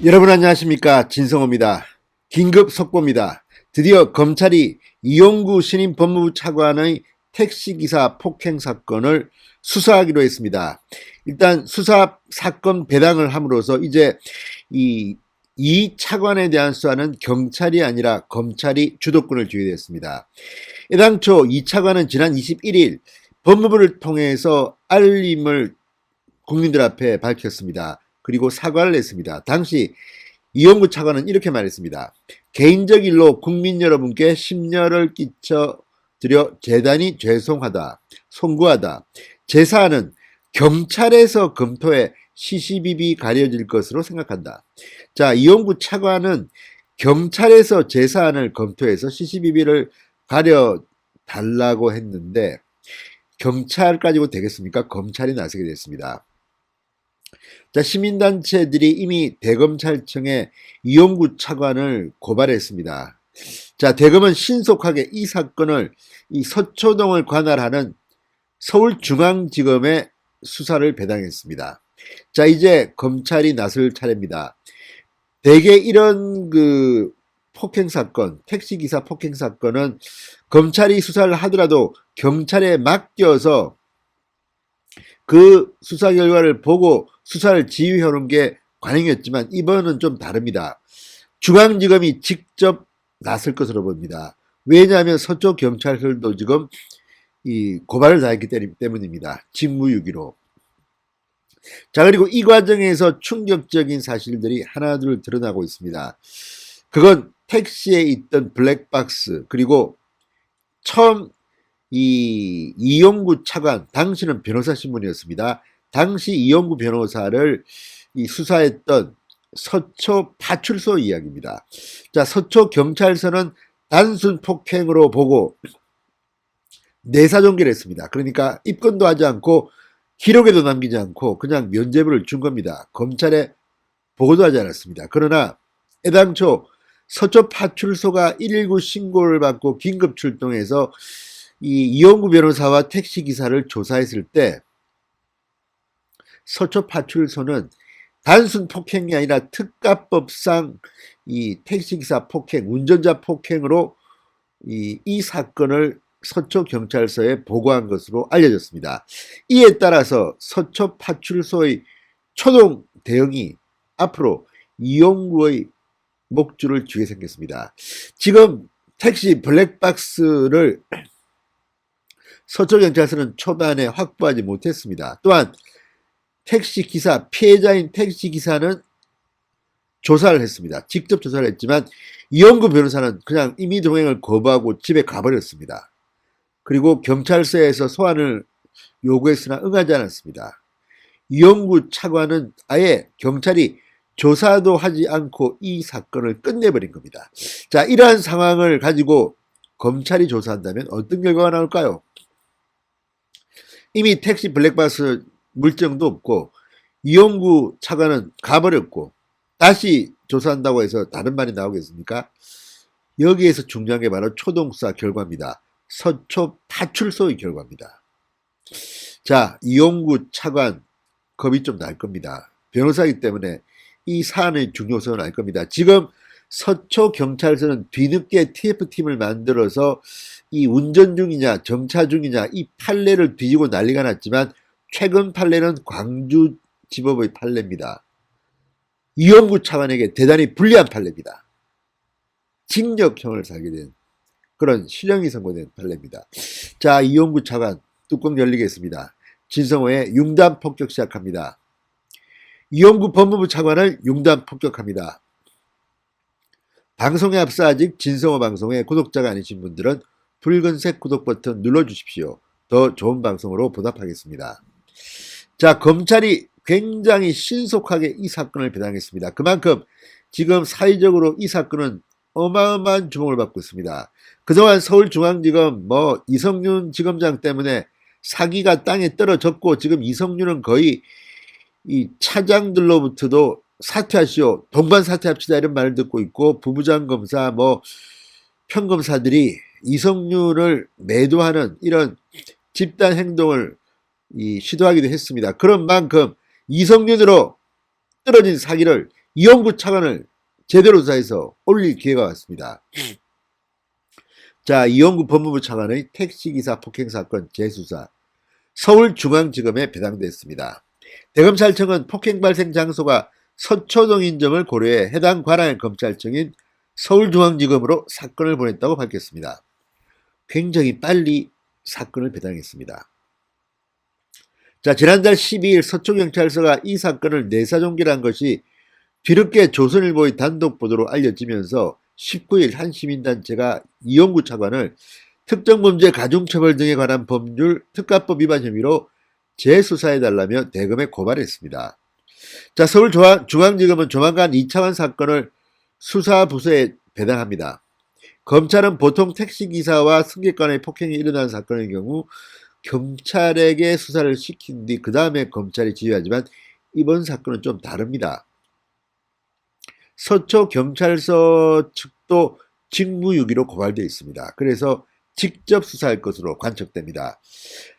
여러분 안녕하십니까, 진성호입니다. 긴급 속보입니다. 드디어 검찰이 이용구 신임 법무부 차관의 택시기사 폭행 사건을 수사하기로 했습니다. 일단 수사 사건 배당을 함으로써 이제 이 차관에 대한 수사는 경찰이 아니라 검찰이 주도권을 쥐게 됐습니다. 애당초 이 차관은 지난 21일 법무부를 통해서 알림을 국민들 앞에 밝혔습니다. 그리고 사과를 했습니다. 당시 이용구 차관은 이렇게 말했습니다. 개인적 일로 국민 여러분께 심려를 끼쳐드려 대단히 죄송하다, 송구하다. 제 사안은 경찰에서 검토해 시시비비 가려질 것으로 생각한다. 자, 이용구 차관은 경찰에서 제 사안을 검토해서 시시비비를 가려달라고 했는데 경찰 가지고 되겠습니까? 검찰이 나서게 됐습니다. 자, 시민단체들이 이미 대검찰청에 이용구 차관을 고발했습니다. 자, 대검은 신속하게 이 사건을 이 서초동을 관할하는 서울중앙지검에 수사를 배당했습니다. 자, 이제 검찰이 나설 차례입니다. 대개 이런 폭행 사건, 택시기사 폭행 사건은 검찰이 수사를 하더라도 경찰에 맡겨서 그 수사 결과를 보고 수사를 지휘해오는 게 관행이었지만 이번은 좀 다릅니다. 중앙지검이 직접 나설 것으로 봅니다. 왜냐하면 서쪽 경찰서도 지금 이 고발을 당했기 때문입니다. 직무유기로. 자, 그리고 이 과정에서 충격적인 사실들이 하나둘 드러나고 있습니다. 그건 택시에 있던 블랙박스, 그리고 처음 이용구 차관, 당시는 변호사 신분이었습니다. 당시 이용구 변호사를 수사했던 서초 파출소 이야기입니다. 자, 서초 경찰서는 단순 폭행으로 보고 내사종결 했습니다. 그러니까 입건도 하지 않고 기록에도 남기지 않고 그냥 면죄부를 준 겁니다. 검찰에 보고도 하지 않았습니다. 그러나 애당초 서초 파출소가 119 신고를 받고 긴급 출동해서 이용구 변호사와 택시기사를 조사했을 때 서초 파출소는 단순 폭행이 아니라 특가법상 이 택시기사 폭행, 운전자 폭행으로 이 사건을 서초 경찰서에 보고한 것으로 알려졌습니다. 이에 따라서 서초 파출소의 초동 대응이 앞으로 이용구의 목줄을 쥐게 생겼습니다. 지금 택시 블랙박스를 서초경찰서는 초반에 확보하지 못했습니다. 또한 택시기사, 피해자인 택시기사는 조사를 했습니다. 직접 조사를 했지만 이용구 변호사는 그냥 임의동행을 거부하고 집에 가버렸습니다. 그리고 경찰서에서 소환을 요구했으나 응하지 않았습니다. 이용구 차관은 아예 경찰이 조사도 하지 않고 이 사건을 끝내버린 겁니다. 자, 이러한 상황을 가지고 검찰이 조사한다면 어떤 결과가 나올까요? 이미 택시 블랙박스 물증도 없고 이용구 차관은 가버렸고 다시 조사한다고 해서 다른 말이 나오겠습니까? 여기에서 중요한 게 바로 초동수사 결과입니다. 서초 파출소의 결과입니다. 자, 이용구 차관 겁이 좀 날 겁니다. 변호사이기 때문에 이 사안의 중요성을 알 겁니다. 지금 서초 경찰서는 뒤늦게 TF팀을 만들어서 이 운전 중이냐 정차 중이냐 이 판례를 뒤지고 난리가 났지만 최근 판례는 광주지법의 판례입니다. 이용구 차관에게 대단히 불리한 판례입니다. 징역형을 살게 된 그런 실형이 선고된 판례입니다. 자, 이용구 차관 뚜껑 열리겠습니다. 진성호의 융단 폭격 시작합니다. 이용구 법무부 차관을 융단 폭격합니다. 방송에 앞서 아직 진성호 방송의 구독자가 아니신 분들은 붉은색 구독 버튼 눌러주십시오. 더 좋은 방송으로 보답하겠습니다. 자, 검찰이 굉장히 신속하게 이 사건을 배당했습니다. 그만큼 지금 사회적으로 이 사건은 어마어마한 주목을 받고 있습니다. 그동안 서울중앙지검 이성윤 지검장 때문에 사기가 땅에 떨어졌고 지금 이성윤은 거의 이 차장들로부터도 사퇴하시오, 동반 사퇴합시다 이런 말을 듣고 있고 부부장 검사 평검사들이 이성윤을 매도하는 이런 집단 행동을 시도하기도 했습니다. 그런 만큼 이성윤으로 떨어진 사기를 이용구 차관을 제대로 조사해서 올릴 기회가 왔습니다. 자, 이용구 법무부 차관의 택시기사 폭행사건 재수사 서울중앙지검에 배당됐습니다. 대검찰청은 폭행 발생 장소가 서초동인 점을 고려해 해당 관할 검찰청인 서울중앙지검으로 사건을 보냈다고 밝혔습니다. 굉장히 빨리 사건을 배당했습니다. 자, 지난달 12일 서초경찰서가 이 사건을 내사종결한 것이 뒤늦게 조선일보의 단독 보도로 알려지면서 19일 한 시민단체가 이용구 차관을 특정범죄 가중처벌 등에 관한 법률 특가법 위반 혐의로 재수사해달라며 대검에 고발했습니다. 자, 서울중앙지검은 조만간 이차관 사건을 수사부서에 배당합니다. 검찰은 보통 택시기사와 승객 간의 폭행이 일어난 사건의 경우 경찰에게 수사를 시킨 뒤 그 다음에 검찰이 지휘하지만 이번 사건은 좀 다릅니다. 서초경찰서 측도 직무유기로 고발되어 있습니다. 그래서 직접 수사할 것으로 관측됩니다.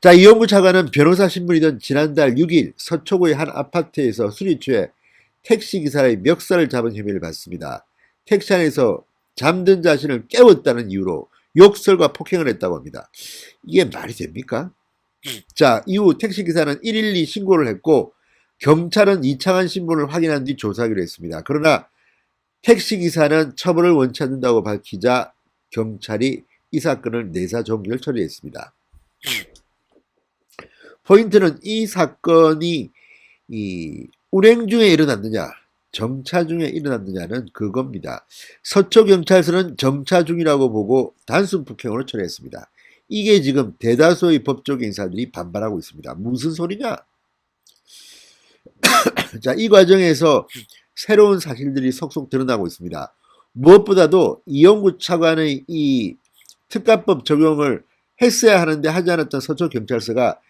자, 이용구 차관은 변호사 신분이던 지난달 6일 서초구의 한 아파트에서 술이 취해 택시기사의 멱살을 잡은 혐의를 받습니다. 택시 안에서 잠든 자신을 깨웠다는 이유로 욕설과 폭행을 했다고 합니다. 이게 말이 됩니까? 자, 이후 택시기사는 112 신고를 했고 경찰은 이창한 신분을 확인한 뒤 조사하기로 했습니다. 그러나 택시기사는 처벌을 원치 않는다고 밝히자 경찰이 이 사건을 내사종결 처리했습니다. 포인트는 이 사건이 운행 중에 일어났느냐 정차 중에 일어났느냐는 그겁니다. 서초경찰서는 정차 중이라고 보고 단순 폭행으로 처리했습니다. 이게 지금 대다수의 법조계 인사들이 반발하고 있습니다. 무슨 소리냐? 자, 이 과정에서 새로운 사실들이 속속 드러나고 있습니다. 무엇보다도 이용구 차관의 이 특가법 적용을 했어야 하는데 하지 않았던 서초경찰서가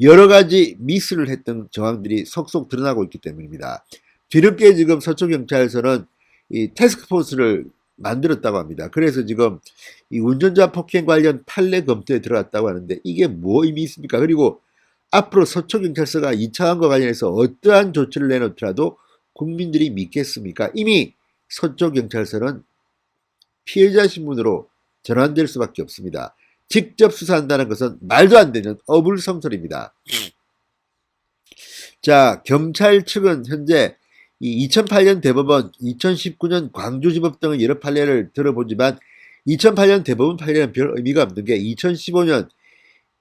여러 가지 미스를 했던 정황들이 속속 드러나고 있기 때문입니다. 뒤늦게 지금 서초경찰서는 이 태스크포스를 만들었다고 합니다. 그래서 지금 이 운전자 폭행 관련 판례 검토에 들어갔다고 하는데 이게 뭐 의미 있습니까? 그리고 앞으로 서초경찰서가 이 차관과 관련해서 어떠한 조치를 내놓더라도 국민들이 믿겠습니까? 이미 서초경찰서는 피해자 신분으로 전환될 수밖에 없습니다. 직접 수사한다는 것은 말도 안 되는 어불성설입니다. 자, 경찰 측은 현재 이 2008년 대법원, 2019년 광주지법 등의 여러 판례를 들어보지만 2008년 대법원 판례는 별 의미가 없는 게 2015년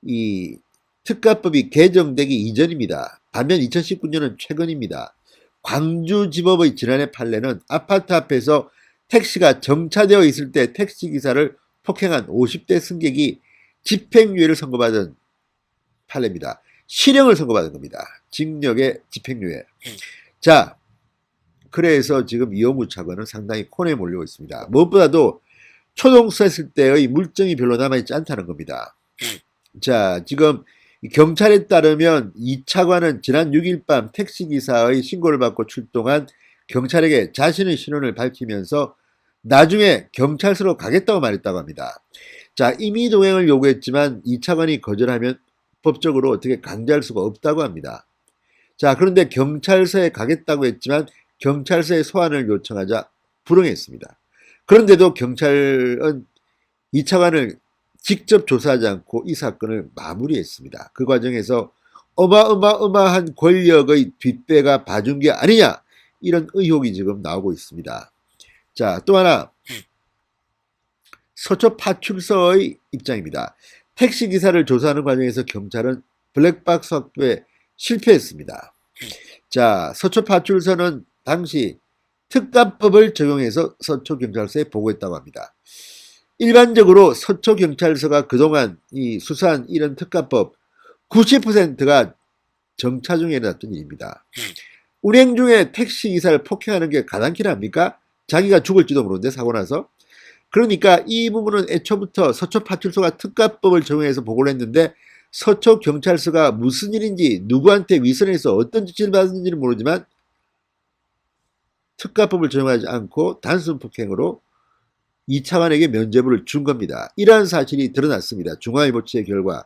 이 특가법이 개정되기 이전입니다. 반면 2019년은 최근입니다. 광주지법의 지난해 판례는 아파트 앞에서 택시가 정차되어 있을 때 택시기사를 폭행한 50대 승객이 집행유예를 선고받은 판례입니다. 실형을 선고받은 겁니다. 징역의 집행유예. 자, 그래서 지금 이용구 차관은 상당히 콘에 몰리고 있습니다. 무엇보다도 초동수사했을 때의 물증이 별로 남아있지 않다는 겁니다. 자, 지금 경찰에 따르면 이 차관은 지난 6일 밤 택시기사의 신고를 받고 출동한 경찰에게 자신의 신원을 밝히면서 나중에 경찰서로 가겠다고 말했다고 합니다. 자, 임의동행을 요구했지만 이 차관이 거절하면 법적으로 어떻게 강제할 수가 없다고 합니다. 자, 그런데 경찰서에 가겠다고 했지만 경찰서에 소환을 요청하자 불응했습니다. 그런데도 경찰은 이 차관을 직접 조사하지 않고 이 사건을 마무리했습니다. 그 과정에서 어마어마한 권력의 뒷배가 봐준 게 아니냐 이런 의혹이 지금 나오고 있습니다. 자, 또 하나 서초파출소의 입장입니다. 택시기사를 조사하는 과정에서 경찰은 블랙박스 확보에 실패했습니다. 자, 서초파출소는 당시 특가법을 적용해서 서초경찰서에 보고했다고 합니다. 일반적으로 서초경찰서가 그동안 이 수사한 이런 특가법 90%가 정차 중에 일어났던 일입니다. 운행 중에 택시기사를 폭행하는 게 가당키나 합니까? 자기가 죽을지도 모르는데 사고 나서. 그러니까 이 부분은 애초부터 서초파출소가 특가법을 적용해서 보고를 했는데 서초경찰서가 무슨 일인지 누구한테 위선해서 어떤 지시를 받았는지는 모르지만 특가법을 적용하지 않고 단순 폭행으로 이 차관에게 면죄부를 준 겁니다. 이러한 사실이 드러났습니다. 중앙일보 취재 결과.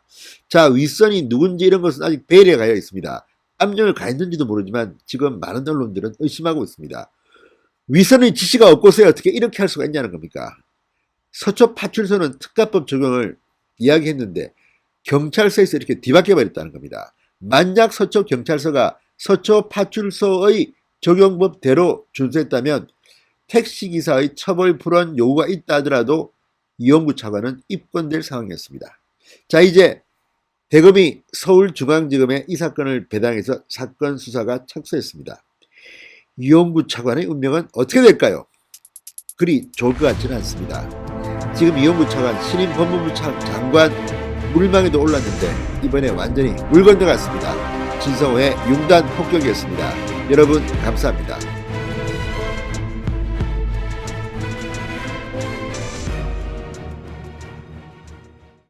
자, 윗선이 누군지 이런 것은 아직 베일에 가여 있습니다. 압력을 가했는지도 모르지만 지금 많은 언론들은 의심하고 있습니다. 위선의 지시가 없고서야 어떻게 이렇게 할 수가 있냐는 겁니까? 서초 파출소는 특가법 적용을 이야기했는데 경찰서에서 이렇게 뒤바뀌어 버렸다는 겁니다. 만약 서초 경찰서가 서초 파출소의 적용법대로 준수했다면 택시기사의 처벌 불원 요구가 있다 하더라도 이용구 차관은 입건될 상황이었습니다. 자, 이제 대검이 서울중앙지검에 이 사건을 배당해서 사건 수사가 착수했습니다. 이용구 차관의 운명은 어떻게 될까요? 그리 좋을 것 같지는 않습니다. 지금 이용구 차관 신임 법무부 장관 물망에도 올랐는데 이번에 완전히 물 건너갔습니다. 진성호의 융단 폭격이었습니다. 여러분 감사합니다.